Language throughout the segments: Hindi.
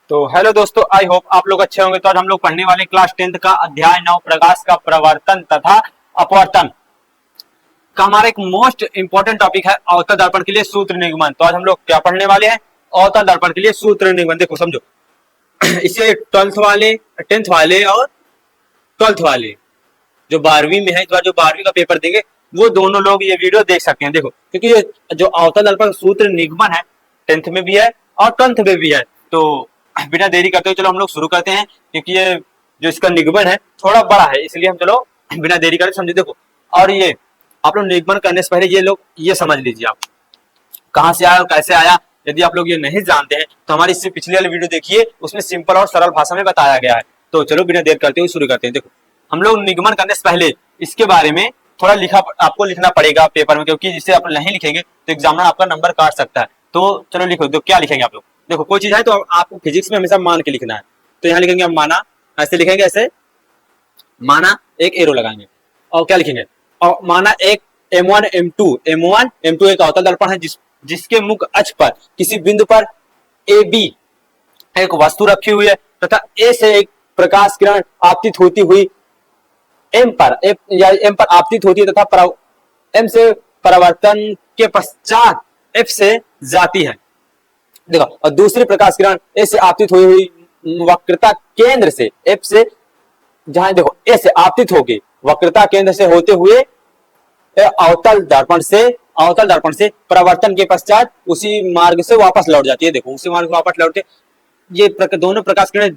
तो हेलो दोस्तों, आई होप आप लोग अच्छे होंगे। तो आज हम लोग पढ़ने वाले क्लास 10th का अध्याय 9 प्रकाश का प्रवर्तन तथा अपवर्तन का हमारा एक मोस्ट इंपॉर्टेंट टॉपिक है अवतल दर्पण के लिए सूत्र निगमन। तो आज हम लोग क्या पढ़ने वाले हैं? अवतल दर्पण के लिए सूत्र निगमन। देखो समझो इसे 12th वाले 10th वाले और 12th वाले जो 12वीं में है, इस बार जो 12वीं का पेपर देंगे वो दोनों लोग ये वीडियो देख सकते हैं। देखो क्योंकि ये जो अवतल दर्पण सूत्र निगमन है 10th में भी है और 12th में भी है। तो बिना देरी करते हुए चलो हम लोग शुरू करते हैं, क्योंकि ये जो इसका निगमन है थोड़ा बड़ा है, इसलिए हम चलो बिना देरी करते समझे। देखो और ये आप लोग निगमन करने से पहले ये समझ लीजिए आप कहाँ से आया और कैसे आया। यदि आप लोग ये नहीं जानते हैं तो हमारी इससे पिछले वाली वीडियो देखिए, उसमें सिंपल और सरल भाषा में बताया गया है। तो चलो बिना देर करते हुए शुरू करते हैं। देखो हम लोग निगमन करने से पहले इसके बारे में थोड़ा आपको लिखना पड़ेगा पेपर में, क्योंकि जिसे आप नहीं लिखेंगे तो एग्जामिनर आपका नंबर काट सकता है। तो चलो लिखो, तो क्या लिखेंगे आप लोग? देखो कोई चीज है तो आपको फिजिक्स में हमेशा मान के लिखना है। तो यहाँ लिखेंगे हम माना, ऐसे लिखेंगे, ऐसे माना एक एरो लगाएंगे और क्या लिखेंगे, और माना एक M1 M2 एक अवतल दर्पण है जिसके मुख्य अक्ष पर किसी बिंदु पर AB एक वस्तु रखी हुई है तथा A से एक प्रकाश किरण आपतित होती हुई M पर आपतित होती है तथा M से परावर्तन के पश्चात F से जाती है। देखो और दूसरी प्रकाश किरण ए से आपतित हुई वक्रता केंद्र से F से, जहां देखो ए से आपतित होगी वक्रता केंद्र से होते हुए अवतल दर्पण से परावर्तन के पश्चात उसी मार्ग से वापस लौट जाती है। देखो उसी मार्ग से वापस लौटते ये दोनों प्रकाश किरण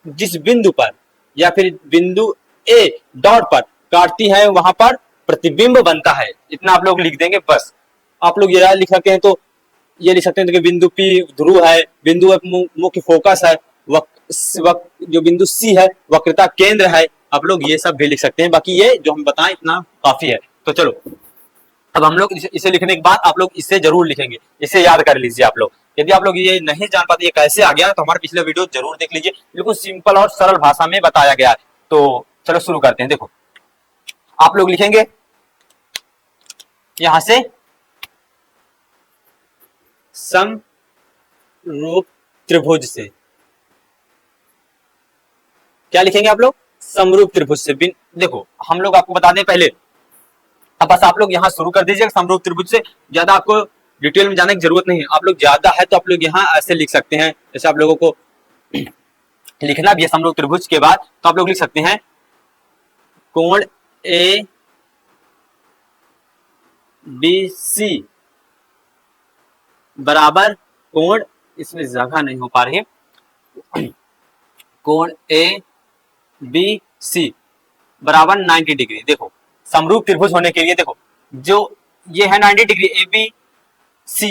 जिस बिंदु पर या फिर बिंदु ए डॉट पर काटती है वहां पर प्रतिबिंब बनता है। इतना आप लोग लिख देंगे बस। आप लोग ये लिख सकते हैं, तो ये लिख सकते हैं कि बिंदु P ध्रुव है, बिंदु F मुख्य फोकस है, जो बिंदु C है वक्रता केंद्र है। आप लोग ये सब भी लिख सकते हैं, बाकी ये जो हम बताएं इतना काफी है। तो चलो अब हम लोग इसे लिखने के बाद आप लोग इसे जरूर लिखेंगे, इसे याद कर लीजिए आप लोग। यदि आप लोग ये नहीं जान पाते ये कैसे आ गया तो हमारा पिछला वीडियो जरूर देख लीजिए, बिल्कुल सिंपल और सरल भाषा में बताया गया है। तो चलो शुरू करते हैं। देखो आप लोग लिखेंगे यहां से समरूप त्रिभुज से, क्या लिखेंगे आप लोग? समरूप त्रिभुज से। देखो हम लोग आपको बता दें पहले, अब बस आप लोग यहाँ शुरू कर दीजिए समरूप त्रिभुज से। ज्यादा आपको डिटेल में जाने की जरूरत नहीं है। आप लोग ज्यादा है तो आप लोग यहाँ ऐसे लिख सकते हैं, जैसे आप लोगों को लिखना भी है समरूप त्रिभुज के बाद तो आप लोग लिख सकते हैं कोण ABC बराबर कोण, इसमें जगह नहीं हो पा रही है, कोण ABC बराबर 90 डिग्री। देखो समरूप त्रिभुज होने के लिए देखो जो ये है 90 डिग्री ABC,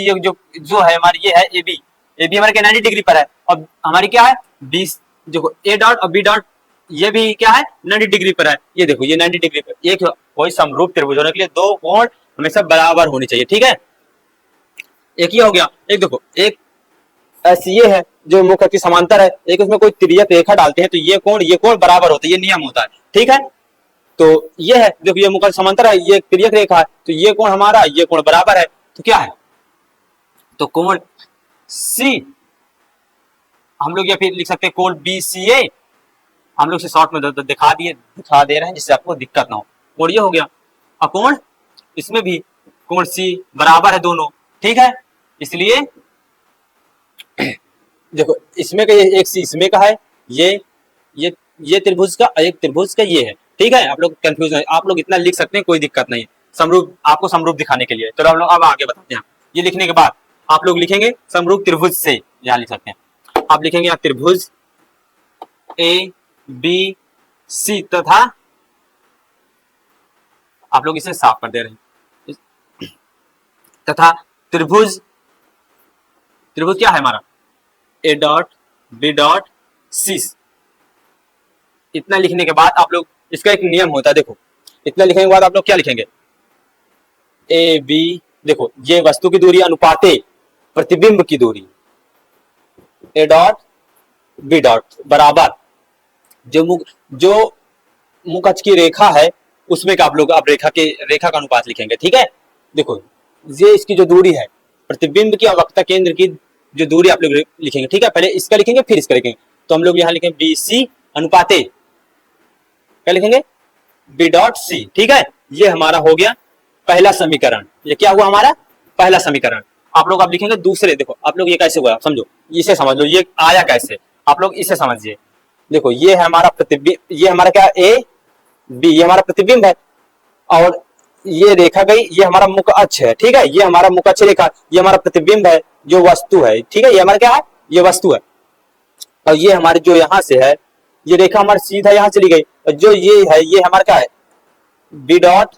जो है हमारी ये है AB हमारे क्या 90 डिग्री पर है, और हमारी क्या है देखो A डॉट और B डॉट ये भी क्या है 90 डिग्री पर है। ये देखो ये 90 डिग्री पर। एक कोई समरूप त्रिभुज होने के लिए दो कोण हमेशा बराबर होनी चाहिए, ठीक है। एक ये हो गया। एक देखो एक ऐसी ये है जो मुख्य के समांतर है, एक उसमें कोई तिर्यक रेखा डालते हैं तो ये कोण बराबर होता है, ये नियम होता है, ठीक है। तो ये है देखो ये मुख्य समांतर है, ये तिर्यक रेखा है तो ये कोण हमारा, ये कोण बराबर है, तो क्या है, तो कोण C हम लोग या फिर लिख सकते हैं कोण BCA। हम लोग से शॉर्ट में दिखा दे रहे हैं जिससे आपको दिक्कत ना हो। कोण ये हो गया, और कोण इसमें भी कोण C बराबर है दोनों, ठीक है। इसलिए देखो इसमें का ये एक C इसमें का है, ये त्रिभुज का, एक त्रिभुज का ये है, ठीक है। आप लोग कंफ्यूज नहीं, आप लोग इतना लिख सकते हैं, कोई दिक्कत नहीं है, समरूप आपको समरूप दिखाने के लिए। तो हम लोग अब आगे बताते हैं। ये लिखने के बाद आप लोग लिखेंगे समरूप त्रिभुज से, यहाँ लिख सकते हैं आप लिखेंगे यहाँ त्रिभुज ABC तथा आप लोग इसे साफ कर दे रहे हैं, तथा त्रिभुज क्या है हमारा A dot B dot C। इतना लिखने के बाद आप लोग, इसका एक नियम होता है, देखो इतना लिखने के बाद आप लोग क्या लिखेंगे, AB देखो ये वस्तु की दूरी अनुपाते प्रतिबिंब की दूरी A डॉट B डॉट बराबर जो मुख्य अक्ष की रेखा है उसमें का आप लोग अब रेखा का अनुपात लिखेंगे, ठीक है। देखो ये इसकी जो दूरी है प्रतिबिंब की और वक्रता केंद्र की जो दूरी आप लोग लिखेंगे, ठीक है। पहले इसका लिखेंगे फिर इसका लिखेंगे। तो हम लोग यहाँ लिखेंगे बी सी अनुपात ए, क्या लिखेंगे बी डॉट सी, ठीक है। ये हमारा हो गया पहला समीकरण। ये क्या हुआ हमारा पहला समीकरण। आप लोग अब लिखेंगे दूसरे। देखो आप लोग ये कैसे हुआ समझो, इसे समझ लो ये आया कैसे, आप लोग इसे समझिए। देखो ये है हमारा प्रतिबिंब, ये हमारा क्या ए बी, ये हमारा प्रतिबिंब है और ये रेखा गई, ये हमारा मुख्य अक्ष है, ठीक है। ये हमारा मुख्य अक्ष रेखा, ये हमारा प्रतिबिंब है जो वस्तु है, ठीक है। ये हमारा क्या है, ये वस्तु है। और ये हमारे जो यहाँ से है, ये रेखा हमारी सीधा यहाँ चली गई, और जो ये है ये हमारा क्या है बी डॉट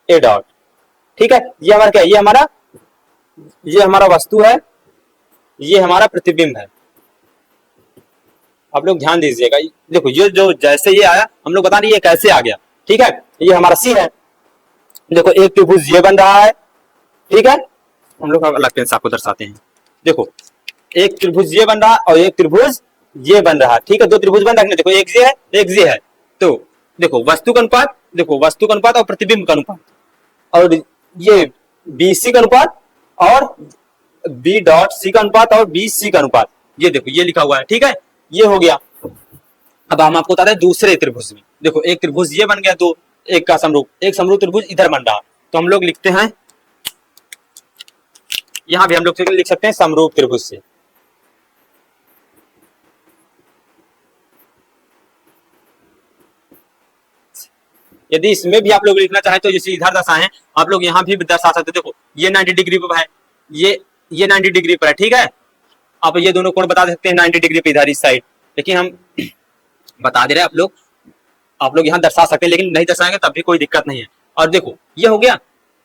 ए डॉट, ठीक है। ये हमारा क्या है, ये हमारा वस्तु है, ये हमारा प्रतिबिंब है। आप लोग ध्यान दीजिएगा। देखो ये जो जैसे ये आया हम लोग बता रहे ये कैसे आ गया, ठीक है। ये हमारा सी है। देखो एक त्रिभुज ये बन रहा है, ठीक है। हम लोग अलग पेन से आपको दर्शाते हैं। देखो एक त्रिभुज ये बन रहा है और एक त्रिभुज ये बन रहा है, ठीक है। दो त्रिभुज बन रहे हैं, देखो एक ये है एक ये है। तो देखो वस्तु का अनुपात, देखो वस्तु का अनुपात और प्रतिबिंब का अनुपात, और ये बी सी का अनुपात और बी डॉट सी का अनुपात और बी सी का अनुपात, ये देखो ये लिखा हुआ है, ठीक है। ये हो गया। अब हम आपको बता दें दूसरे त्रिभुज में, देखो एक त्रिभुज ये बन गया, तो एक का समरूप, एक समरूप त्रिभुज इधर बन रहा, तो हम लोग लिखते हैं, यहां भी हम लोग लिख सकते हैं समरूप त्रिभुज से। यदि इसमें भी आप लोग लिखना चाहें तो जैसे इधर दर्शाएं, आप लोग यहां भी दर्शा सकते हैं। देखो ये 90 डिग्री पर है, ये 90 डिग्री पर है, ठीक है। आप ये दोनों कोण बता सकते हैं 90 डिग्री पे इधर इस साइड, लेकिन हम बता दे रहे हैं आप लोग यहाँ दर्शा सकते हैं, लेकिन नहीं दर्शाएंगे तब भी कोई दिक्कत नहीं है। और देखो ये हो गया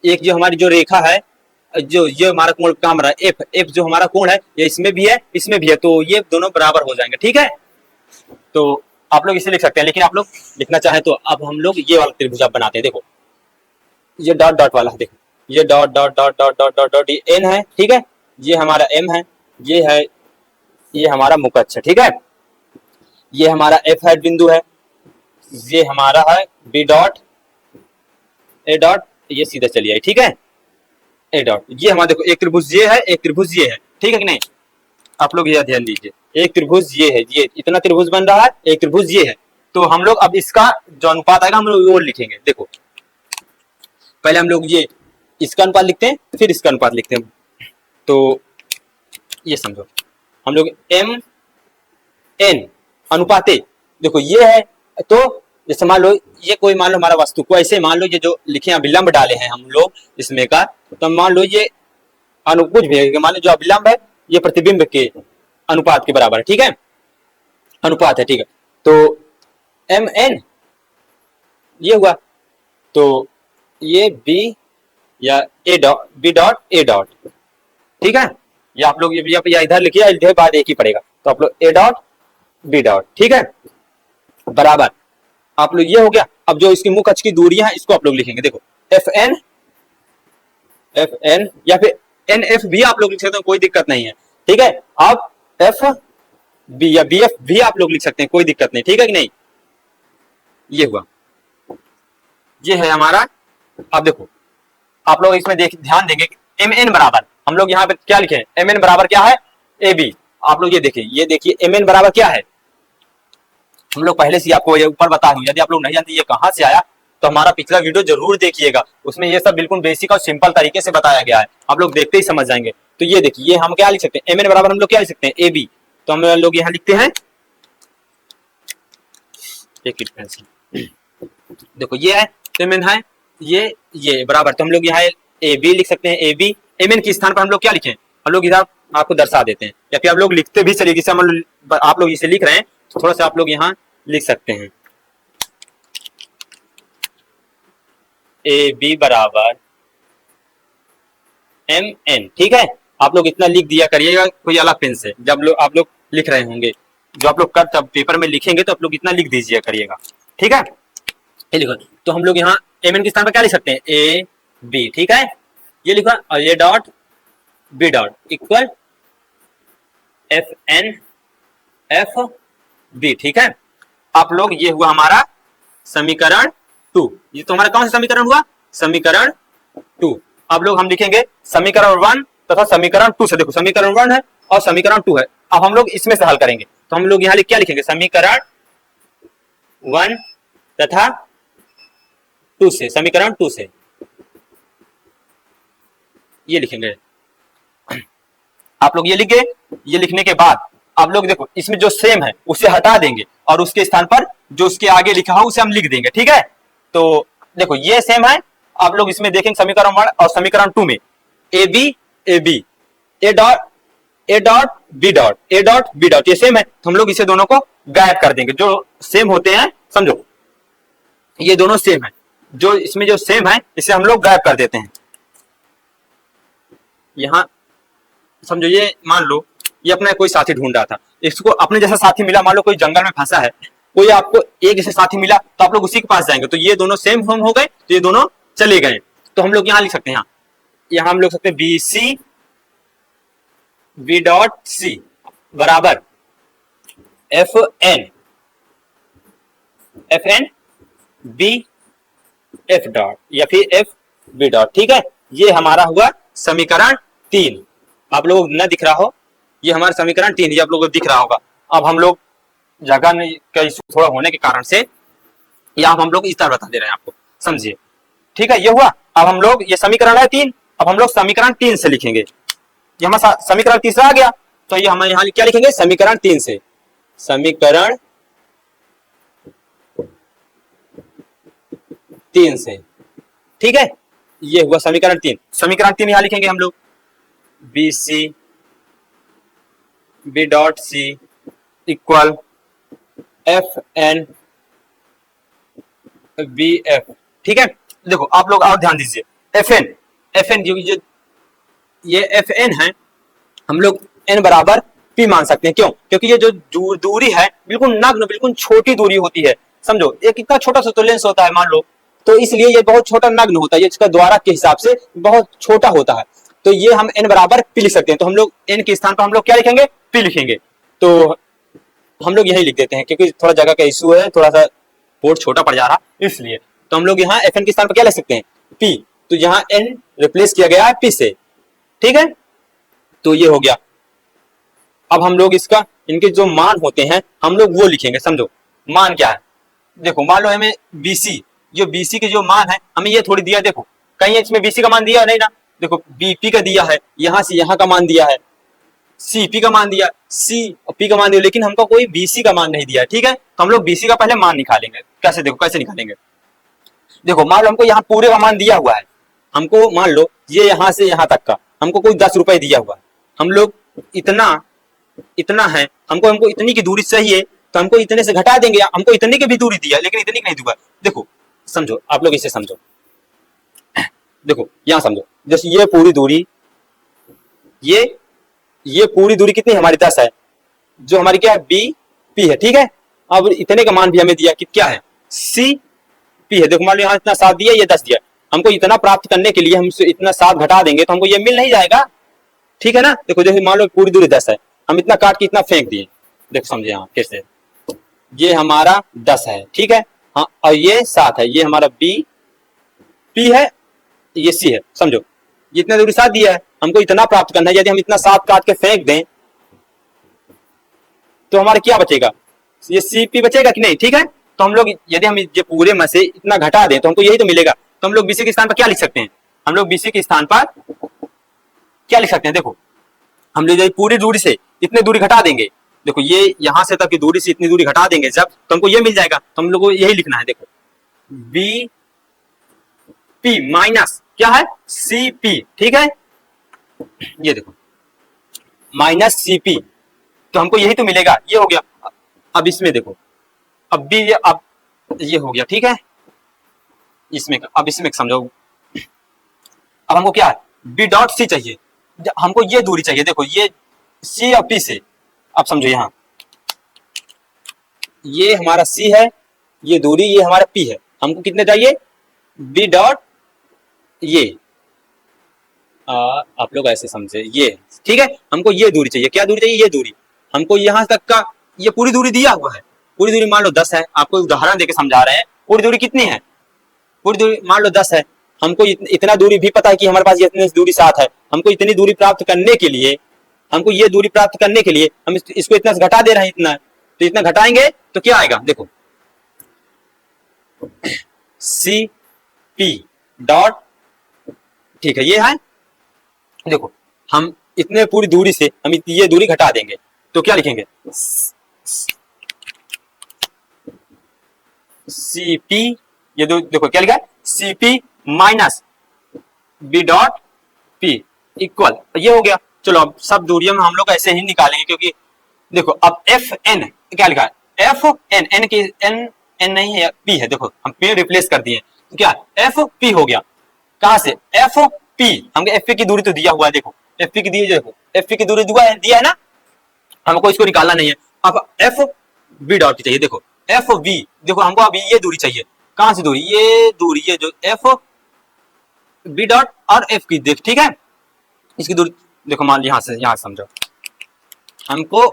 एक, जो हमारी जो रेखा है, जो ये हमारा कोण काम रहा है एफ जो हमारा कोण है, ये इसमें भी है इसमें भी है, तो ये दोनों बराबर हो जाएंगे, ठीक है। तो आप लोग इसे लिख सकते हैं, लेकिन आप लोग लिखना चाहें तो अब हम लोग ये वाला त्रिभुज बनाते हैं। देखो ये डॉट डॉट वाला, देखो ये dot dot dot dot dot dot dot ये एन है, ठीक है। ये हमारा एम है, ये हमारा मुख्य अक्ष है, ठीक है। ये हमारा एफ हेड बिंदु है, ये हमारा है बी डॉट ए डॉट, ये सीधा चलिए, ठीक है ए डॉट। ये हमारा देखो एक त्रिभुज ये है एक त्रिभुज ये है, ठीक है कि नहीं। आप लोग ये ध्यान दीजिए, एक त्रिभुज ये है, ये इतना त्रिभुज बन रहा है, एक त्रिभुज ये है। तो हम लोग अब इसका जो अनुपात आएगा हम लोग वो लिखेंगे। देखो पहले हम लोग ये इसका अनुपात लिखते हैं फिर इसका अनुपात लिखते हैं। तो ये समझो हम लोग एम एन अनुपात ए, देखो ये है, तो जैसे मान लो ये कोई मान लो हमारा वस्तु को ऐसे मान लो, ये जो लिखे अभिलंब डाले हैं हम लोग इसमें का, तो मान लो ये कुछ भी मान लो जो अभिलंब है ये प्रतिबिंब के अनुपात के बराबर है, ठीक है, अनुपात है, ठीक है। तो एम एन ये हुआ, तो ये बी या A dot B dot A dot, ठीक है। या आप लोग या इधर लिखिए, इधर बाद एक ही पड़ेगा, तो आप लोग ए डॉट बी डॉट, ठीक है, बराबर आप लोग ये हो गया। अब जो इसकी मुख्य अक्ष की दूरियां हैं इसको आप लोग लिखेंगे। देखो एफ एन या फिर एन एफ भी आप लोग लिख सकते हैं, कोई दिक्कत नहीं है, ठीक है। आप एफ बी या बी एफ भी आप लोग लिख सकते हैं, कोई दिक्कत नहीं, ठीक है कि नहीं। ये हुआ, ये है हमारा। अब देखो आप लोग इसमें ध्यान देंगे एम एन बराबर, हम लोग यहाँ पे क्या लिखे, एम एन बराबर क्या है ए बी। आप लोग ये देखिए एम एन बराबर क्या है, हम लोग पहले से आपको ये ऊपर बता दूं, यदि आप लोग नहीं जानते ये कहां से आया तो हमारा पिछला वीडियो जरूर देखिएगा, उसमें ये सब बिल्कुल बेसिक और सिंपल तरीके से बताया गया है, आप लोग देखते ही समझ जाएंगे। तो ये देखिए हम क्या लिख सकते हैं, एम एन बराबर हम लोग क्या लिख सकते हैं ए बी। तो हम लोग यहाँ लिखते हैं देखो ये है एम एन है, ये बराबर, तो हम लोग यहाँ ए बी लिख सकते हैं ए बी। एम एन के स्थान पर हम लोग क्या लिखें, हम लोग इधर आपको दर्शा देते हैं, या फिर आप लोग लिखते भी चलिए, जैसे आप लोग इसे लिख रहे हैं तो थोड़ा सा आप लोग यहाँ लिख सकते हैं ए बी बराबर एम एन, ठीक है। आप लोग इतना लिख दिया करिएगा कोई अलग पेन से, जब आप लोग लिख रहे होंगे, जो आप लोग जब पेपर में लिखेंगे तो आप लोग इतना लिख दीजिए करिएगा, ठीक है। ये लिखो, तो हम लोग यहाँ एम एन के स्थान पर क्या लिख सकते हैं ए बी, ठीक है, ये लिखा, और ये dot B dot equal F N F B, ठीक है। आप लोग ये हुआ हमारा समीकरण 2, ये तो हमारा कौन सा समीकरण हुआ, समीकरण 2। अब लोग हम लिखेंगे समीकरण 1 तथा समीकरण 2 से। देखो समीकरण 1 है और समीकरण 2 है। अब हम लोग इसमें से हल करेंगे, तो हम लोग यहाँ क्या लिखेंगे, समीकरण 1 तथा 2 से, समीकरण 2 से ये लिखेंगे। आप लोग ये लिख गए। ये लिखने के बाद आप लोग देखो इसमें जो सेम है उसे हटा देंगे और उसके स्थान पर जो उसके आगे लिखा हो उसे हम लिख देंगे, ठीक है। तो देखो ये सेम है, आप लोग इसमें देखेंगे समीकरण 1 और समीकरण 2 में A B A dot B dot ये सेम है, तो हम लोग इसे दोनों को गायब कर देंगे। जो सेम होते हैं समझो, ये दोनों सेम है, जो इसमें जो सेम है इसे हम लोग गायब कर देते हैं। यहां समझो, ये मान लो ये अपना कोई साथी ढूंढ रहा था, इसको अपने जैसा साथी मिला, मान लो कोई जंगल में फंसा है, कोई आपको एक जैसे साथी मिला, तो आप लोग उसी के पास जाएंगे, तो ये दोनों सेम होम हो गए, तो ये दोनों चले गए। तो हम लोग यहाँ लिख सकते हैं, यहाँ हम लोग सकते हैं B C B dot C बराबर F N B F dot या फिर एफ बी डॉट, ठीक है। ये हमारा हुआ समीकरण 3। आप लोगों को न दिख रहा हो, ये हमारा समीकरण 3, ये आप लोगों को दिख रहा होगा। अब हम लोग जगह का इशू थोड़ा होने के कारण से यहाँ हम लोग इस तरह बता दे रहे हैं आपको, समझिए, ठीक है। ये हुआ। अब हम लोग ये समीकरण है 3, अब हम लोग समीकरण 3 से लिखेंगे। ये हमारा समीकरण तीसरा आ गया, तो ये हम यहाँ क्या लिखेंगे, समीकरण 3 से, समीकरण 3 से, ठीक है। ये हुआ समीकरण 3। समीकरण 3 यहाँ लिखेंगे हम लोग B C B dot C equal F N B F, ठीक है। देखो आप लोग और ध्यान दीजिए, एफ एन जो ये एफ एन है, हम लोग एन बराबर पी मान सकते हैं। क्यों? क्योंकि ये जो दूरी है बिल्कुल नग्न, बिल्कुल छोटी दूरी होती है, समझो। एक कितना छोटा सा तो लेंस होता है मान लो, तो इसलिए ये बहुत छोटा नग्न होता है, ये इसका द्वारा के हिसाब से बहुत छोटा होता है, तो ये हम n बराबर p लिख सकते हैं। तो हम लोग n के स्थान पर हम लोग क्या लिखेंगे, p लिखेंगे। तो हम लोग यही लिख देते हैं, क्योंकि थोड़ा जगह का इशू है, थोड़ा सा बोर्ड छोटा पड़ जा रहा इसलिए। तो हम लोग यहाँ fn के स्थान पर क्या लिख सकते हैं, p। तो यहाँ n रिप्लेस किया गया है p से, ठीक है। तो ये हो गया। अब हम लोग इसका इनके जो मान होते हैं हम लोग वो लिखेंगे। समझो मान क्या है, देखो मान लो हमें BC, जो BC के जो मान है हमें ये थोड़ी दिया, देखो कहीं इसमें BC का मान दिया नहीं ना, देखो BP का दिया है, यहाँ से यहाँ का मान दिया है, CP का मान दिया, C और P का मान दिया, लेकिन हमको कोई BC का मान नहीं दिया, ठीक है। तो हम लोग BC का पहले मान निकालेंगे। कैसे, देखो कैसे निकालेंगे, देखो मान लो हमको यहाँ पूरे का मान दिया हुआ है, हमको मान लो ये यहाँ से यहाँ तक का हमको कोई 10 रुपए दिया हुआ है, हम लोग इतना है, हमको इतनी की दूरी चाहिए, तो हमको इतने से घटा देंगे। हमको इतने की भी दूरी दिया लेकिन इतनी की नहीं दूंगा। देखो समझो, आप लोग इसे समझो, देखो यहां समझो, जैसे ये पूरी दूरी, ये पूरी दूरी कितनी हमारी 10 है, जो हमारी क्या है BP है, ठीक है। अब इतने का मान भी हमें दिया कि क्या है, CP है। देखो मान लो यहाँ इतना 7 दिया, ये 10 दिया, हमको इतना प्राप्त करने के लिए हम इतना 7 घटा देंगे तो हमको ये मिल नहीं जाएगा, ठीक है ना। देखो जैसे मान लो पूरी दूरी 10 है, हम इतना काट के इतना फेंक दिए, देखो समझे यहाँ फिर से, ये हमारा 10 है, ठीक है। हाँ, और ये 7 है, ये हमारा BP है, ये C है, समझो जितना दूरी 7 दिया है, हमको इतना प्राप्त करना है। यदि हम इतना 7 काट के फेंक दें तो हमारा क्या बचेगा, ये CP बचेगा कि नहीं, ठीक है। तो हम लोग यदि हम ये पूरे में से इतना घटा दें तो हमको यही तो मिलेगा। तो हम लोग BC के स्थान पर क्या लिख सकते हैं, हम लोग BC के स्थान पर क्या लिख सकते हैं, देखो हम लोग पूरी दूरी से इतनी दूरी घटा देंगे, देखो ये यहां से तक की दूरी से इतनी दूरी घटा देंगे जब, तो हमको ये मिल जाएगा। तो हम लोग को यही लिखना है, देखो BP माइनस क्या है, CP, ठीक है। ये देखो माइनस CP, तो हमको यही तो मिलेगा, ये हो गया। अब इसमें देखो, अब भी अब ये हो गया, ठीक है। इसमें अब इसमें समझो, अब हमको क्या है, B डॉट C चाहिए, हमको ये दूरी चाहिए, देखो ये C और P से। अब समझो यहाँ ये हमारा C है, ये दूरी ये हमारा P है, हमको कितने चाहिए, B डॉट ये, आप लोग ऐसे समझे, ये ठीक है। हमको ये दूरी चाहिए, क्या दूरी चाहिए, ये दूरी हमको यहाँ तक का, ये पूरी दूरी दिया हुआ है, पूरी दूरी मान लो 10 है, आपको उदाहरण देके समझा रहे हैं। पूरी दूरी कितनी है, पूरी दूरी मान लो 10 है, हमको इतना दूरी भी पता है कि हमारे पास इतनी दूरी 7 है। हमको इतनी दूरी प्राप्त करने के लिए, हमको ये दूरी प्राप्त करने के लिए हम इसको इतना घटा दे रहे हैं, इतना, तो इतना घटाएंगे तो क्या आएगा, देखो सी पी डॉट, ठीक है, ये है, देखो हम इतने पूरी दूरी से हम ये दूरी घटा देंगे तो क्या लिखेंगे, सी पी, ये देखो क्या लिखा है, C P minus B dot P equal, ये हो गया। चलो अब सब दूरियों में हम लोग ऐसे ही निकालेंगे, क्योंकि देखो अब एफ एन क्या लिखा है, एफ एन, एन की एन नहीं है, पी है, देखो हम पी रिप्लेस कर दिए तो क्या एफ पी हो गया। कहां से, एफ पी, हमको एफ पी की दूरी तो दिया हुआ है, देखो एफ पी की दूरी, देखो एफ पी की दूरी दिया है ना, हमको इसको निकालना नहीं है। अब एफ बी डॉट चाहिए, देखो एफ बी, देखो हमको अभी ये दूरी चाहिए, कहां से दूरी, ये दूरी, ये जो एफ बी डॉट और एफ की देख, ठीक है, इसकी दूरी देखो, मान यहां से समझो, हमको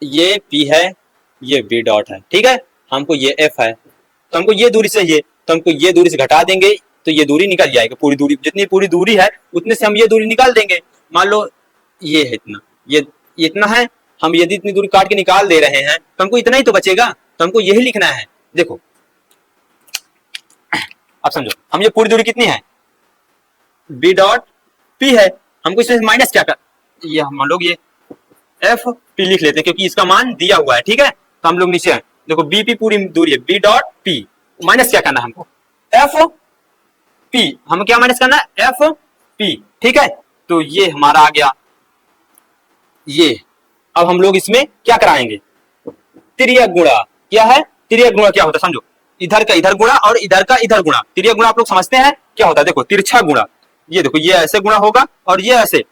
ये पी है, ये बी डॉट है, ठीक है, हमको ये एफ है, तो हमको ये दूरी चाहिए, तो हमको ये दूरी से घटा देंगे तो ये दूरी निकल जाएगी, पूरी दूरी, जितनी पूरी दूरी है उतने से हम ये दूरी निकाल देंगे। मान लो ये है इतना, ये इतना है, हम यदि इतनी दूरी काट के निकाल दे रहे हैं तो हमको इतना ही तो बचेगा, तो हमको यही लिखना है। देखो अब समझो, हम ये पूरी दूरी कितनी है, बी डॉट पी है, हमको इसमें माइनस क्या कर, ये हम लोग ये एफ पी लिख लेते हैं क्योंकि इसका मान दिया हुआ है, ठीक है, तो हम लोग नीचे हैं, देखो बी पी पूरी दूरी है, बी डॉट पी माइनस क्या करना है हमको, एफ पी, हमें क्या माइनस करना है, एफ पी, ठीक है, तो ये हमारा आ गया ये। अब हम लोग इसमें क्या कराएंगे, तिर्यक गुणा, क्या है तिर्यक गुणा, क्या होता है समझो, इधर का इधर गुणा और इधर का इधर गुणा, तिर्यक गुणा आप लोग समझते हैं क्या होता है, देखो तिरछा गुणा, ये देखो ये ऐसे गुणा होगा और ये ऐसे,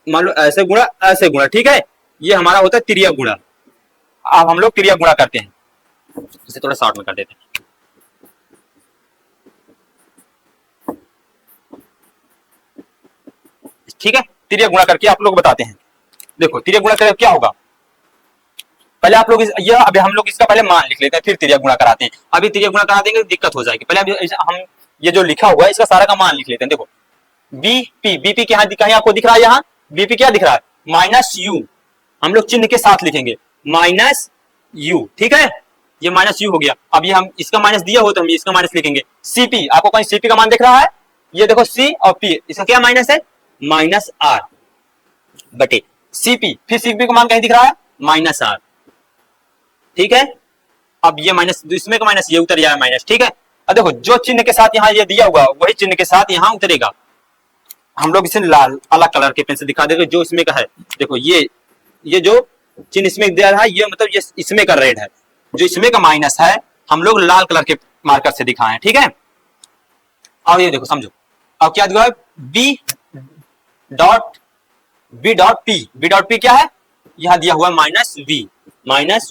मान लो ऐसे गुणा, ठीक है, ये हमारा होता है तिर्यक गुणा। अब हम लोग तिर्यक गुणा करते हैं, इसे थोड़ा शॉर्ट में कर देते हैं, ठीक है, तिर्यक गुणा करके आप लोग बताते हैं। देखो तिर्यक गुणा करके क्या होगा, पहले आप लोग ये अभी हम लोग इसका पहले मान लिख लेते हैं, फिर तिर्यक गुणा कराते हैं। अभी तिर्यक गुणा करा देंगे दिक्कत हो जाएगी, पहले हम ये जो लिखा हुआ है इसका सारा का मान लिख लेते हैं। देखो बीपी के कहीं आपको दिख रहा है, यहाँ बीपी क्या दिख रहा है, माइनस यू, हम लोग चिन्ह के साथ लिखेंगे माइनस यू, ठीक है, ये माइनस यू हो गया। अब ये हम इसका माइनस दिया हो तो हम इसका माइनस लिखेंगे। सीपी, आपको कहीं सीपी का मान दिख रहा है, ये देखो सी और पी, इसका क्या माइनस है, माइनस आर बटे सीपी, फिर सीपी का मान कहीं दिख रहा है, माइनस आर, ठीक है। अब ये माइनस, इसमें का माइनस ये उतर जाएगा माइनस, ठीक है। अब देखो जो चिन्ह के साथ यहाँ ये दिया हुआ वही चिन्ह के साथ यहाँ उतरेगा। हम लोग इसे लाल अलग कलर के पेन से दिखा देंगे, जो इसमें का है, देखो ये जो चिन्ह इसमें दिया है, ये मतलब ये इसमें का रेड है, जो इसमें का माइनस है हम लोग लाल कलर के मार्कर से दिखाएं, ठीक है। और ये देखो समझो, अब क्या दिया है, बी डॉट पी क्या है, यहां दिया हुआ माइनस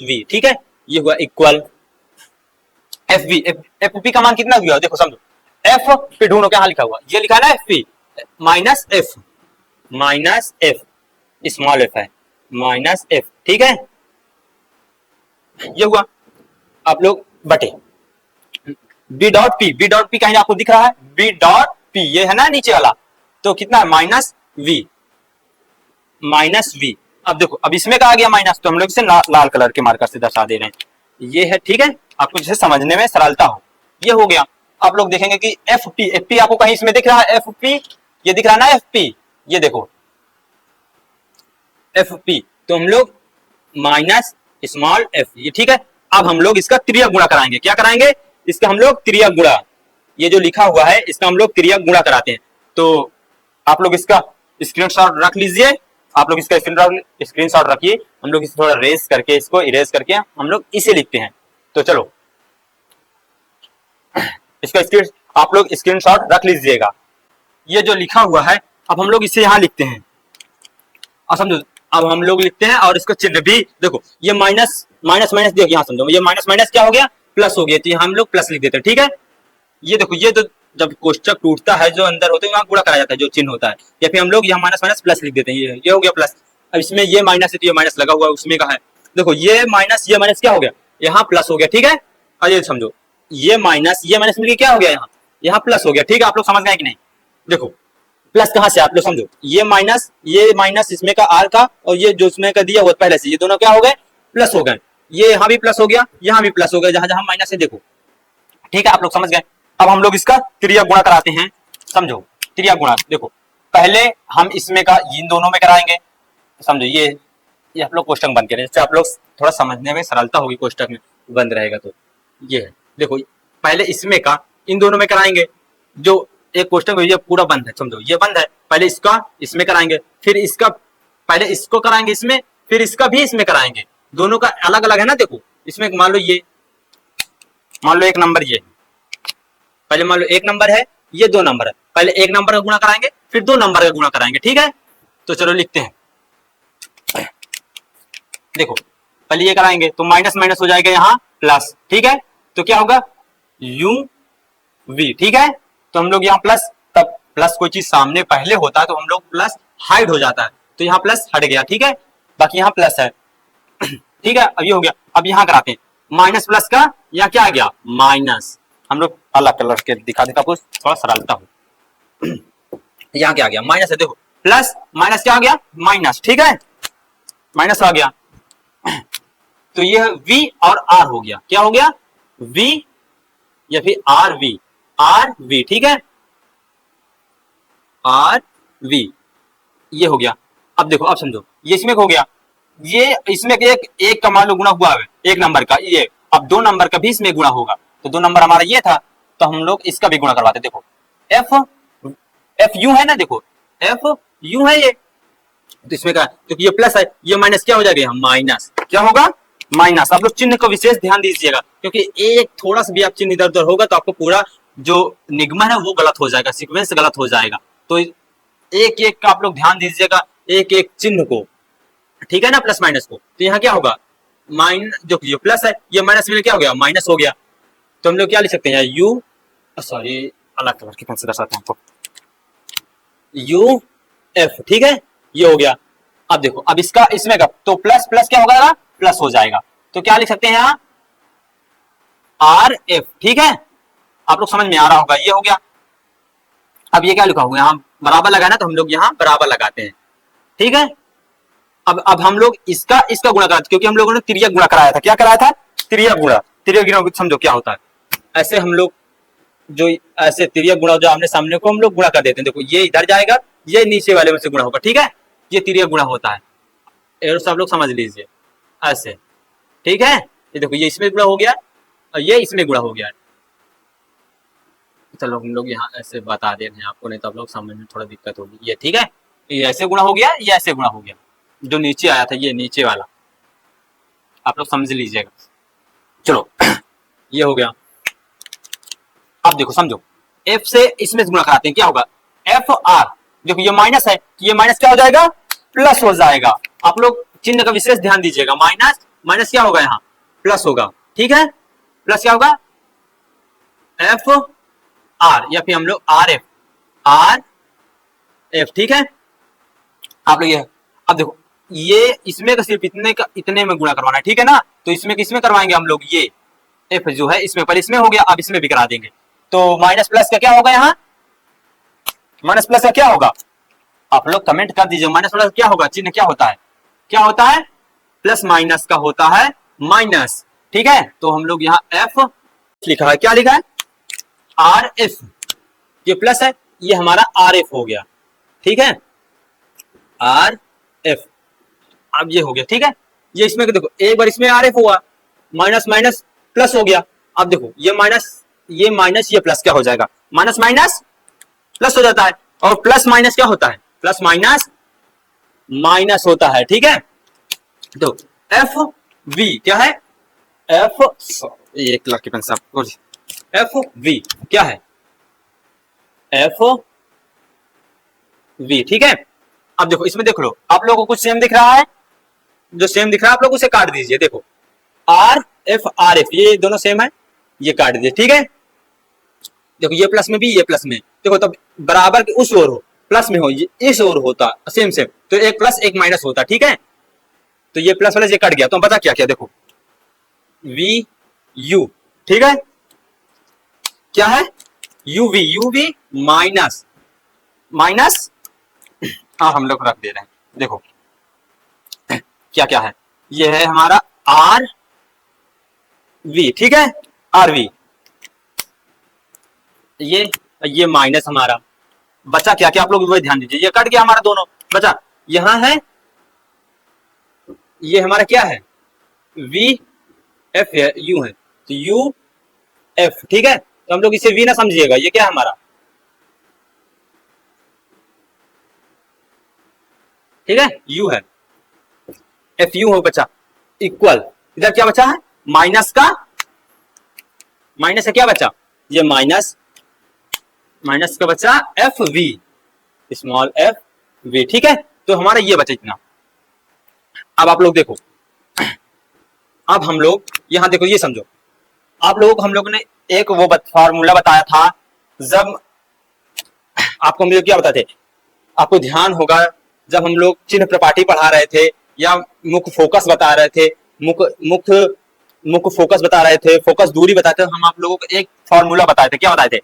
वी, ठीक है, ये हुआ इक्वल एफ पी का मान कितना दिया, देखो समझो, एफ पे ढूंढो, क्या लिखा हुआ, ये लिखा है ना F P minus F small F है, माइनस एफ, ठीक है, ये हुआ। आप लोग बटे बी डॉट पी कहीं आपको दिख रहा है, बी डॉट पी ये है ना नीचे वाला, तो कितना है, माइनस वी। अब देखो अब इसमें का आ गया माइनस, तो हम लोग इसे लाल कलर के मार्कर से दर्शा दे रहे हैं, ये है, ठीक है, आपको जिसे समझने में सरलता हो, ये हो गया। आप लोग देखेंगे कि एफ पी आपको कहीं इसमें दिख रहा है, एफ पी ये दिख रहा है ना, एफ पी ये देखो एफ पी, तो हम लोग माइनस स्मॉल एफ, ये ठीक है। अब हम लोग इसका त्रियक गुणा कराएंगे, क्या कराएंगे, इसका हम लोग त्रियक गुणा, ये जो लिखा हुआ है इसका हम लोग त्रियक गुणा कराते हैं। तो आप लोग इसका स्क्रीनशॉट रख लीजिए, आप लोग इसका स्क्रीनशॉट रखिए, हम लोग इसे थोड़ा रेस करके, इसको इरेज करके हम लोग इसे लिखते हैं। तो चलो इसका आप लोग स्क्रीनशॉट रख लीजिएगा, ये जो लिखा हुआ है अब हम लोग इसे यहाँ लिखते हैं, और समझो अब हम लोग लिखते हैं, और इसका चिन्ह भी देखो, ये माइनस देखो, यहाँ समझो, ये माइनस क्या हो गया, प्लस हो गया, तो हम लोग प्लस लिख देते हैं, ठीक है। ये देखो, ये तो जब कोष्टक टूटता है, जो अंदर होते हैं वहां गुणा कराया जाता है, जो चिन्ह होता है, या फिर हम लोग यहाँ माइनस प्लस लिख देते हैं, ये हो गया प्लस। अब इसमें ये माइनस है तो ये माइनस लगा हुआ है, उसमें का है, देखो ये माइनस क्या हो गया, यहाँ प्लस हो गया, ठीक है। और ये समझो, ये माइनस मिलकर क्या हो गया, यहाँ प्लस हो गया, ठीक है। आप लोग समझ गए कि नहीं? देखो प्लस कहां से, आप लोग समझो, ये माइनस इसमें का आर का, और ये जो इसमें का दिया हुआ पहले से, ये दोनों क्या हो गए, प्लस हो गए। ये यहाँ भी प्लस हो गया, यहाँ भी प्लस हो गया, जहां जहां माइनस है देखो, ठीक है। आप लोग समझ गए। अब हम लोग इसका त्रिया गुणा कराते हैं, समझो त्रिया गुणा। देखो पहले हम इसमें का इन दोनों में कराएंगे, समझो ये आप लोग कोष्टक बंद करें, जिससे आप लोग थोड़ा समझने में सरलता होगी, कोष्टक में बंद रहेगा तो। ये है देखो, पहले इसमें का इन दोनों में कराएंगे, जो एक कोष्टक ये पूरा बंद है, समझो ये बंद है, पहले इसका इसमें कराएंगे, फिर इसका पहले इसको कराएंगे इसमें, फिर इसका भी इसमें कराएंगे। दोनों का अलग अलग है ना, देखो इसमें मान लो ये, मान लो एक नंबर ये, पहले मान लो एक नंबर है, ये 2 नंबर है, पहले एक नंबर का गुणा कराएंगे, फिर 2 नंबर का गुणा कराएंगे, ठीक है। तो चलो लिखते हैं, देखो पहले ये कराएंगे तो माइनस माइनस हो जाएगा यहाँ प्लस, ठीक है। तो क्या होगा यू वी, ठीक है। तो हम लोग यहाँ प्लस, तब प्लस कोई चीज सामने पहले होता है तो हम लोग प्लस हाइड हो जाता है, तो यहाँ प्लस हट गया, ठीक है। बाकी यहाँ प्लस है, ठीक है। अब ये हो गया। अब यहाँ कराते हैं माइनस प्लस का, यहाँ क्या आ गया माइनस, हम लोग अलग कलर के दिखा देता कुछ थोड़ा सरलता हो। यहाँ क्या आ गया माइनस है, देखो प्लस माइनस क्या आ गया माइनस, ठीक है, माइनस आ गया। तो ये v और r हो गया, क्या हो गया v या फिर आर वी, ठीक है, आर वी, ये हो गया। अब देखो, अब समझो, ये इसमें हो गया, ये इसमें एक का मान लो गुणा हुआ है एक नंबर का, ये अब 2 नंबर का भी इसमें गुणा होगा, तो 2 नंबर हमारा ये था, तो हम लोग इसका भी गुणा करवाते। देखो एफ यू है ना, देखो एफ यू है ये, तो इसमें का तो ये प्लस है, ये माइनस क्या हो जाएगा माइनस, क्या होगा माइनस। आप लोग चिन्ह को विशेष ध्यान दीजिएगा, क्योंकि एक थोड़ा सा भी आप चिन्ह इधर उधर होगा तो आपको पूरा जो निगमन है वो गलत हो जाएगा, सीक्वेंस गलत हो जाएगा। तो एक एक का आप लोग ध्यान दीजिएगा, एक एक चिन्ह को, ठीक है ना, प्लस माइनस को। तो यहाँ क्या होगा जो प्लस है, ये माइनस में क्या हो गया माइनस हो गया। तो हम लोग क्या लिख सकते हैं यू, सॉरी अलग कलर की पेन से दर्शाते हैं आपको, यू एफ, ठीक है, ये हो गया। अब देखो, अब इसका इसमें का तो प्लस प्लस क्या होगा प्लस हो जाएगा, तो क्या लिख सकते हैं यहाँ आर एफ, ठीक है। आप लोग समझ में आ रहा होगा, ये हो गया। अब ये क्या लिखा हुआ है, यहाँ बराबर लगाना, तो हम लोग यहाँ बराबर लगाते हैं, ठीक है। अब हम लोग इसका गुणा कराते, क्योंकि हम लोगों ने तिर्यक गुणा कराया था, क्या कराया था तिर्यक गुणा। तिर्यक गुणा समझो क्या होता है, ऐसे हम लोग जो ऐसे तिर्यक गुणा जो आमने सामने को हम लोग गुणा कर देते हैं। देखो ये इधर जाएगा, ये नीचे वाले में से गुणा होगा, ठीक है, ये तिर्यक गुणा होता है, सब लोग समझ लीजिए ऐसे, ठीक है। ये देखो ये इसमें गुणा हो गया और ये इसमें गुणा हो गया। चलो हम लोग यहाँ ऐसे बता दे रहे हैं आपको, नहीं तो आप लोग समझ में थोड़ा दिक्कत होगी, ये ठीक है, ये ऐसे गुणा हो गया, ये ऐसे गुणा हो गया, जो नीचे आया था ये नीचे वाला, आप लोग समझ लीजिएगा। चलो ये हो गया। अब देखो समझो, एफ से इसमें गुणा कराते हैं, क्या होगा एफ आर, देखो ये माइनस है, ये माइनस क्या हो जाएगा प्लस हो जाएगा। आप लोग चिन्ह का विशेष ध्यान दीजिएगा, माइनस माइनस क्या होगा यहाँ प्लस होगा, ठीक है, प्लस क्या होगा एफ आर, या फिर हम लोग आर एफ, ठीक है। आप लोग ये, अब देखो ये इसमें का सिर्फ इतने में गुणा करवाना है, ठीक है ना। तो इसमें किसमें करवाएंगे हम लोग, ये एफ जो है इसमें, पर इसमें हो गया, अब इसमें भी करा देंगे। तो माइनस प्लस का क्या होगा यहाँ, माइनस प्लस का क्या होगा, आप लोग कमेंट कर दीजिए, माइनस प्लस क्या होगा, चिन्ह क्या होता है, क्या होता है प्लस माइनस का होता है माइनस, ठीक है। तो हम लोग यहाँ एफ लिखा है, क्या लिखा है आर एफ, ये प्लस है, ये हमारा आर एफ हो गया, ठीक है, आर एफ। अब ये हो गया, ठीक है। ये इसमें देखो एक बार इसमें आर एफ हुआ, माइनस माइनस प्लस हो गया। अब देखो ये माइनस ये प्लस क्या हो जाएगा, माइनस माइनस प्लस हो जाता है, और प्लस माइनस क्या होता है प्लस माइनस माइनस होता है, ठीक है। तो एफ वी क्या है, एफ एक लड़की पेंसिल, एफ वी क्या है एफ वी, ठीक है। अब देखो इसमें देख लो, आप लोगों को कुछ सेम दिख रहा है, जो सेम दिख रहा है आप लोग उसे काट दीजिए। देखो आर एफ ये दोनों सेम है, ये काट दीजिए, ठीक है। देखो ये प्लस में भी, ये प्लस में, देखो तब बराबर के उस ओर हो, प्लस में हो, ये इस ओर होता सेम सेम, तो एक प्लस एक माइनस होता, ठीक है। तो ये प्लस वाला ये कट गया, तो हम पता क्या किया, देखो वी यू, ठीक है, क्या है यूवी माइनस माइनस हम लोग रख दे रहे हैं। देखो क्या क्या है, ये है हमारा आर वी, ठीक है, आर वी, ये माइनस हमारा बचा क्या क्या, आप लोग वो ध्यान दीजिए, ये कट गया हमारा दोनों, बचा यहां है, ये हमारा क्या है, वी एफ है, यू है, तो यू एफ, ठीक है। तो हम लोग इसे वी ना समझिएगा, ये क्या है हमारा, ठीक है, यू है, एफ यू हो बचा, इक्वल, इधर क्या बचा है, माइनस का, माइनस से क्या बचा, ये माइनस, माइनस का बचा F V, small F V, ठीक है। तो हमारा ये बचा इतना। अब आप लोग देखो, अब हम लोग यहां देखो, ये समझो, आप लोगों को हम लोग ने एक वो फार्मूला बताया था, जब आपको हम लोग क्या बताते, आपको ध्यान होगा जब हम लोग चिन्ह प्रपाटी पढ़ा रहे थे या मुख्य फोकस बता रहे थे, मुख्य मुख्य फोकस बता रहे थे, फोकस दूरी बताते थे, हम आप लोगों को एक फार्मूला बताए थे, क्या बताए थे,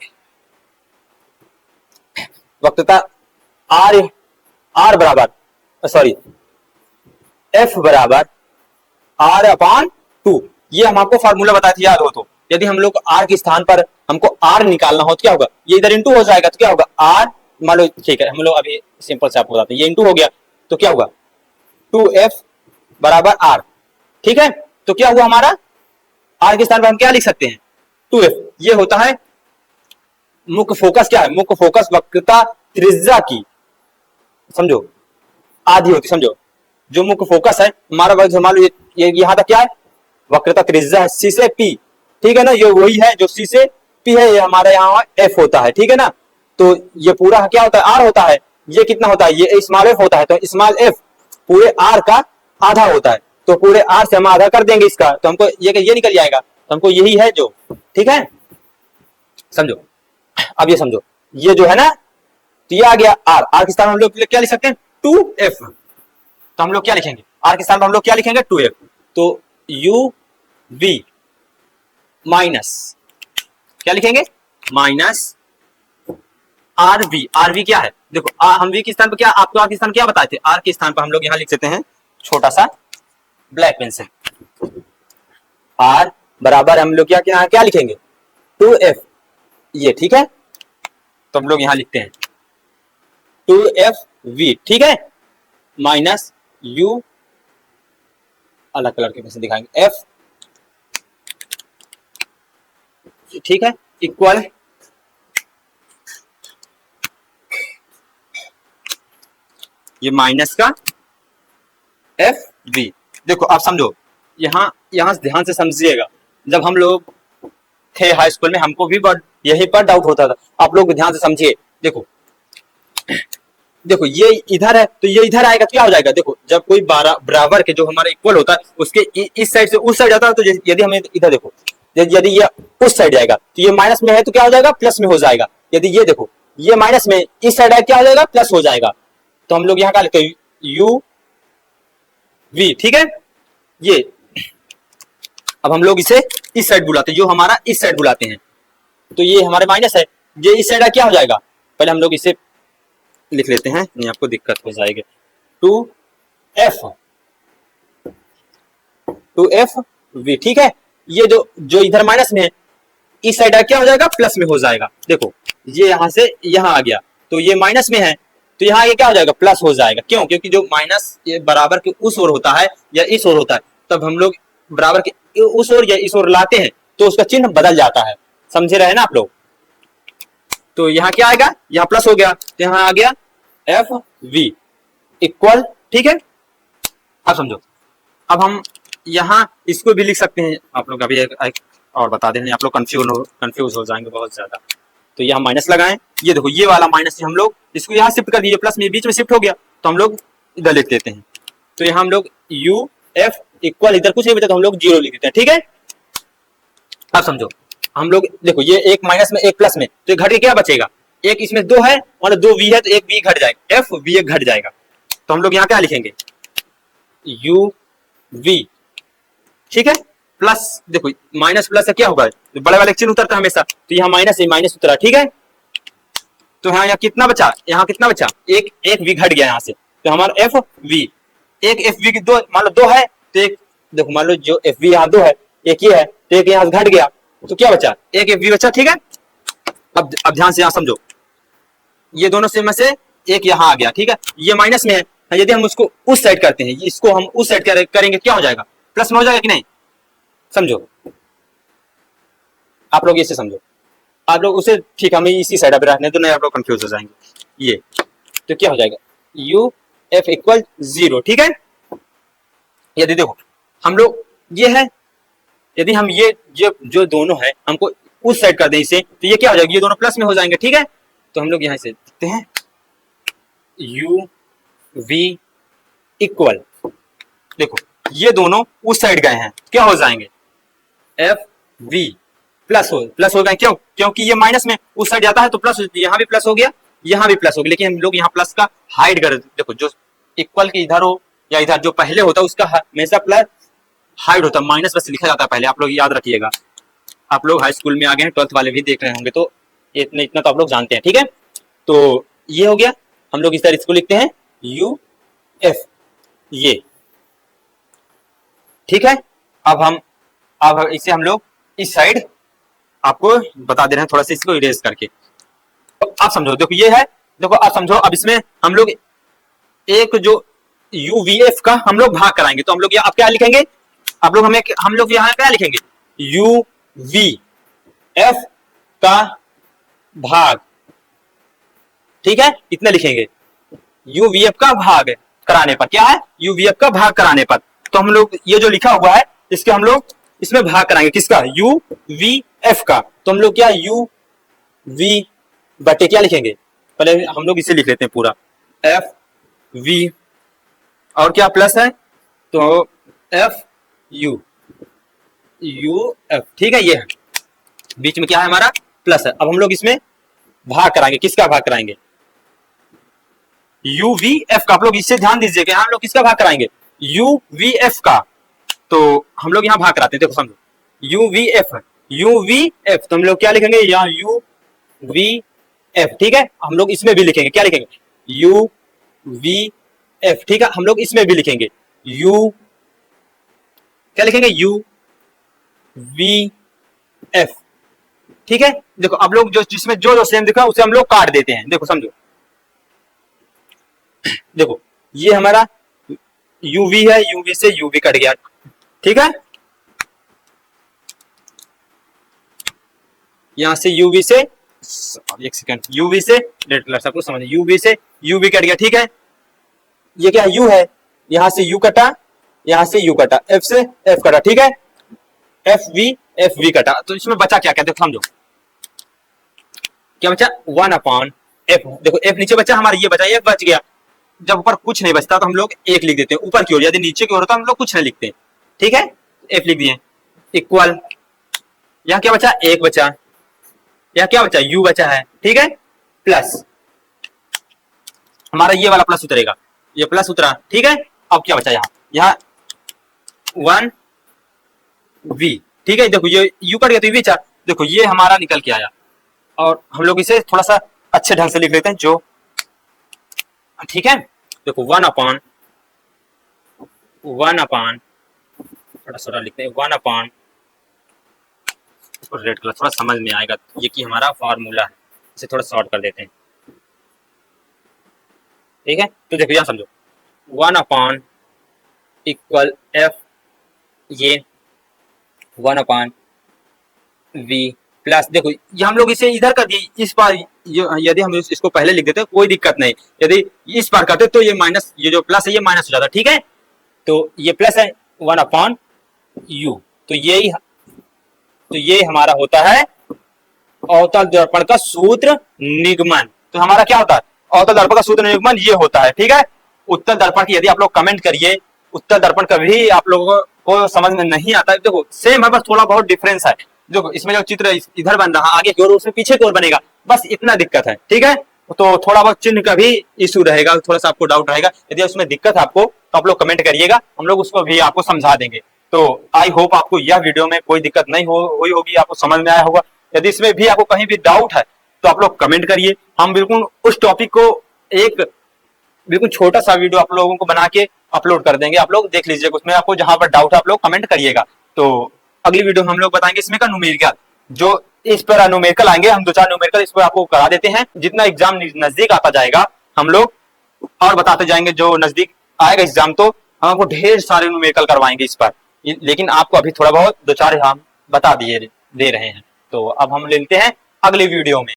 वक्रता आर, आर बराबर सॉरी एफ बराबर आर अपॉन 2, ये हम आपको फार्मूला बताए थे, याद हो तो। यदि हम लोग आर के स्थान पर हमको आर निकालना हो तो क्या होगा, ये इधर इंटू हो जाएगा, तो क्या होगा आर, मान लो ठीक है, हम लोग अभी सिंपल से आपको बताते हैं, ये इंटू हो गया तो क्या होगा 2f बराबर आर, ठीक है। तो क्या हुआ हमारा, आर के स्थान पर हम क्या लिख सकते हैं 2f, ये होता है मुख्य फोकस, क्या है मुख्य फोकस वक्रता त्रिज्या की, समझो आधी होती, समझो जो मुख्य फोकस है हमारा, मान लो ये यहां तक क्या है, वक्रता त्रिज्या है सी से पी, ठीक है ना, ये वही है जो सी से पी है, ये हमारे यहाँ एफ होता है, ठीक है ना। तो ये पूरा क्या होता है आर होता है, ये कितना होता है, ये स्मॉल एफ होता है, तो स्मॉल एफ पूरे आर का आधा होता है, तो पूरे आर से हम आधा कर देंगे इसका, तो हमको ये निकल जाएगा, तो हमको यही है जो, ठीक है, समझो। अब ये समझो, ये जो है ना, तो ये आ गया आर, आर के स्थान हम लोग क्या लिख सकते हैं 2f, तो हम लोग क्या लिखेंगे आर के स्थान पर हम लोग क्या लिखेंगे 2f, तो यू वी माइनस क्या लिखेंगे माइनस आर वी क्या है, देखो हम वी के स्थान पर क्या, आपको आर के स्थान क्या बताए थे, आर के स्थान पर हम लोग यहां लिख सकते हैं छोटा सा ब्लैक पेन से, आर बराबर हम लोग क्या क्या लिखेंगे 2f, ये ठीक है, तो हम लोग यहां लिखते हैं 2f v, ठीक है, माइनस u, अलग कलर के कैसे दिखाएंगे, f, ठीक है, इक्वल ये माइनस का एफ वी। देखो आप समझो, यहां ध्यान से समझिएगा, जब हम लोग थे हाई स्कूल में हमको भी यही पर डाउट होता था, आप लोग ध्यान से समझिए, देखो देखो ये इधर है तो ये इधर आएगा तो क्या हो जाएगा, देखो जब कोई बराबर के जो हमारा इक्वल होता है उसके इस साइड से उस साइड जाता है, तो यदि हमें इधर देखो, यदि ये उस साइड जाएगा तो ये माइनस में है तो क्या हो जाएगा प्लस में हो जाएगा, यदि ये देखो ये माइनस में इस साइड आएगा क्या हो जाएगा प्लस हो जाएगा, तो हम लोग यहाँ क्या लिखते हैं यू वी, ठीक है। ये अब हम लोग इसे इस साइड बुलाते हैं, जो हमारा इस साइड बुलाते हैं, तो ये हमारे माइनस है, ये इस साइड क्या हो जाएगा, पहले हम लोग इसे लिख लेते हैं, नहीं आपको दिक्कत हो जाएगी, 2f v, ठीक है। ये जो इधर माइनस में है इस साइड क्या हो जाएगा प्लस में हो जाएगा, देखो ये यहां से यहां आ गया तो ये माइनस में है, तो यहाँ ये क्या हो जाएगा प्लस हो जाएगा, क्यों, क्योंकि जो माइनस ये बराबर के उस ओर होता है या इस ओर होता है, तब हम लोग बराबर के उस ओर या इस ओर लाते हैं तो उसका चिन्ह बदल जाता है, समझे रहे ना आप लोग। तो यहाँ क्या आएगा, यहाँ प्लस हो गया तो यहाँ आ गया एफ वी इक्वल, ठीक है। अब समझो, अब हम यहाँ इसको भी लिख सकते हैं, आप लोग अभी और बता दें, आप लोग कंफ्यूज हो जाएंगे बहुत ज्यादा, तो यहाँ माइनस लगाएं, ये देखो ये वाला माइनस हम लोग इसको यहाँ शिफ्ट कर दीजिए, प्लस में बीच में शिफ्ट हो गया तो हम लोग इधर लिख देते हैं, तो यहाँ हम लोग यू एफ इक्वल, इधर कुछ नहीं बचा तो हम लोग 0 लिख देते हैं, ठीक है। अब समझो हम लोग देखो ये एक माइनस में एक प्लस में, तो घट के क्या बचेगा, एक इसमें 2 है और 2 वी है तो एक वी घट जाएगा, एफ वी एक घट जाएगा, तो हम लोग यहाँ क्या लिखेंगे यू वी, ठीक है, प्लस, देखो माइनस प्लस से क्या होगा, बड़े वाले चिन्ह उतरता है हमेशा, तो यहाँ माइनस माइनस उतरा, ठीक है। तो यहाँ कितना बचा, यहाँ कितना बचा, एक वी घट गया यहाँ से, तो हमारा एफ वी, एक एफ वी की दो, मान लो 2 है तो एक, देखो मान लो जो एफ वी यहाँ 2 है, एक ये है तो एक यहाँ घट गया, तो क्या बचा, एक एफ वी बचा, ठीक है। अब ध्यान से यहाँ समझो, ये दोनों से में से एक यहाँ आ गया, ठीक है, ये माइनस में है, यदि हम उसको उस साइड करते हैं, इसको हम उस साइड करेंगे, क्या हो जाएगा, प्लस में हो जाएगा कि नहीं, समझो आप लोग, इसे समझो आप लोग उसे, ठीक है, हमें इसी साइड अब रखने तो नहीं आप लोग कंफ्यूज हो जाएंगे। ये तो क्या हो जाएगा, यू एफ इक्वल 0, ठीक है। यदि देखो हम लोग ये है, यदि हम ये जो दोनों है हमको उस साइड कर दें इसे, तो ये क्या हो जाएगा, ये दोनों प्लस में हो जाएंगे, ठीक है। तो हम लोग यहाँ से देखते हैं यू वी इक्वल, देखो ये दोनों उस साइड गए हैं, क्या हो जाएंगे, एफ वी प्लस हो गए, क्यों, क्योंकि ये माइनस में उस साइड जाता है तो प्लस, यहाँ भी प्लस हो गया, यहाँ भी प्लस हो गया, लेकिन हम लोग यहाँ प्लस का हाइड कर, देखो जो इक्वल के इधर हो या इधर जो पहले होता है उसका हमेशा प्लस हाइड होता है, माइनस बस लिखा जाता है पहले, आप लोग याद रखिएगा। आप लोग हाई स्कूल में आ गए हैं, 12th वाले भी देख रहे होंगे, तो इतना तो आप लोग जानते हैं, ठीक है। तो ये हो गया, हम लोग इस तरह इसको लिखते हैं यू एफ, ये ठीक है। अब इसे हम लोग इस साइड आपको बता दे रहे हैं, थोड़ा सा इसको इरेज करके, तो आप समझो, देखो ये है, देखो आप समझो, अब इसमें हम लोग एक जो यू वी एफ का हम लोग भाग कराएंगे, तो हम लोग यहाँ क्या लिखेंगे, हम लोग यहाँ क्या लिखेंगे, यू वी एफ का भाग, ठीक है, इतना लिखेंगे, यू वी एफ का भाग कराने पर, क्या है, यू वी एफ का भाग कराने पर, तो हम लोग ये जो लिखा हुआ है इसके हम लोग इसमें भाग कराएंगे, किसका, यू वी एफ का, तो हम लोग क्या, यू वी बटे क्या लिखेंगे, पहले हम लोग इसे लिख लेते हैं पूरा, एफ वी और क्या प्लस है, तो एफ यू एफ, ठीक है, ये है बीच में क्या है हमारा प्लस है। अब हम लोग इसमें भाग कराएंगे, किसका भाग कराएंगे, यू वी एफ का, आप लोग इससे ध्यान दीजिएगा, हम लोग किसका भाग कराएंगे, यू वी एफ का, तो हम लोग यहाँ भाग कराते हैं, देखो समझो यू वी एफ, तो हम लोग क्या लिखेंगे, यहाँ यू वी एफ, ठीक है, हम लोग इसमें भी लिखेंगे, क्या लिखेंगे, यू वी एफ, ठीक है, हम लोग इसमें भी लिखेंगे यू, क्या लिखेंगे, यू वी एफ, ठीक है। देखो अब लोग जो जिसमें जो सेम दिखा उसे हम लोग काट देते हैं, देखो समझो, देखो ये हमारा यूवी है, यूवी से यूवी कट गया, ठीक है, यहां से यूवी से, एक सेकंड, यूवी से रेड कलर सबको समझ, यूवी से यूवी कट गया, ठीक है, ये क्या यू है, यहां से यू कटा, यहां से यू कटा, एफ से एफ कटा, ठीक है, एफ वी कटा, तो इसमें बचा क्या, क्या देखो समझो, क्या बचा, 1 अपॉन एफ, देखो एफ नीचे बचा हमारा, ये बचा, एफ बच गया, जब ऊपर कुछ नहीं बचता तो हम लोग एक लिख देते हैं ऊपर की ओर, यदि नीचे की ओर होता हम लोग कुछ नहीं लिखते, ठीक है, एफ लिख दिए, इक्वल, यहाँ क्या बचा, एक बचा, यहाँ क्या बचा, यू बचा है, ठीक है, प्लस हमारा ये वाला प्लस उतरेगा, ये प्लस उतरा, ठीक है। अब क्या बचा, यहाँ 1 वी, ठीक है, देखो ये यू कट गया तो वी, देखो ये हमारा निकल के आया, और हम लोग इसे थोड़ा सा अच्छे ढंग से लिख लेते हैं, जो ठीक है, देखो 1 अपॉन थोड़ा सा लिखते हैं, 1 अपॉन, रेड कलर थोड़ा समझ में आएगा, ये कि हमारा फार्मूला है, इसे थोड़ा शॉर्ट कर देते हैं, ठीक है। तो देखो यहाँ समझो 1 अपॉन इक्वल एफ, ये 1 अपॉन वी प्लस, देखो ये हम लोग इसे इधर कर दिए, इस बार यदि हम इसको पहले लिख देते कोई दिक्कत नहीं, यदि इस बार करते तो ये माइनस, ये जो प्लस है ये माइनस हो जाता, ठीक है, तो ये प्लस है 1 अपॉन यू, तो ये हमारा होता है अवतल दर्पण का सूत्र निगमन, तो हमारा क्या होता है, अवतल दर्पण का सूत्र निगमन ये होता है, ठीक है। उत्तल दर्पण की यदि आप लोग कमेंट करिए, उत्तल दर्पण कभी आप लोगों को समझ में नहीं आता है, देखो सेम है, बस थोड़ा बहुत डिफरेंस है, जो इसमें जो चित्र इधर बन रहा है आगे की ओर, उसमें पीछे की ओर बनेगा, बस इतना दिक्कत है, ठीक है। तो थोड़ा बहुत चिन्ह का भी इशू रहेगा, थोड़ा सा आपको डाउट रहेगा, यदि उसमें दिक्कत है आपको तो आप लोग कमेंट करिएगा, हम लोग उसको भी आपको समझा देंगे, तो आई होप आपको यह वीडियो में कोई दिक्कत नहीं हुई होगी, आपको समझ में आया होगा। यदि इसमें भी आपको कहीं भी डाउट है तो आप लोग कमेंट करिए, हम बिल्कुल उस टॉपिक को एक बिल्कुल छोटा सा वीडियो आप लोगों को बना के अपलोड कर देंगे, आप लोग देख लीजिएगा। उसमें आपको जहां पर डाउट है आप लोग कमेंट करिएगा। तो अगली वीडियो में हम लोग बताएंगे इसमें का न्यूमेरिकल, जो इस पर न्यूमेरिकल आएंगे, हम 2-4 न्यूमेरिकल इस पर आपको करा देते हैं। जितना एग्जाम नजदीक आता जाएगा हम लोग और बताते जाएंगे, जो नजदीक आएगा एग्जाम तो हम आपको ढेर सारे न्यूमेरिकल करवाएंगे इस पर, लेकिन आपको अभी थोड़ा बहुत 2-4 हम बता दे रहे हैं। तो अब हम मिलते हैं अगली वीडियो में।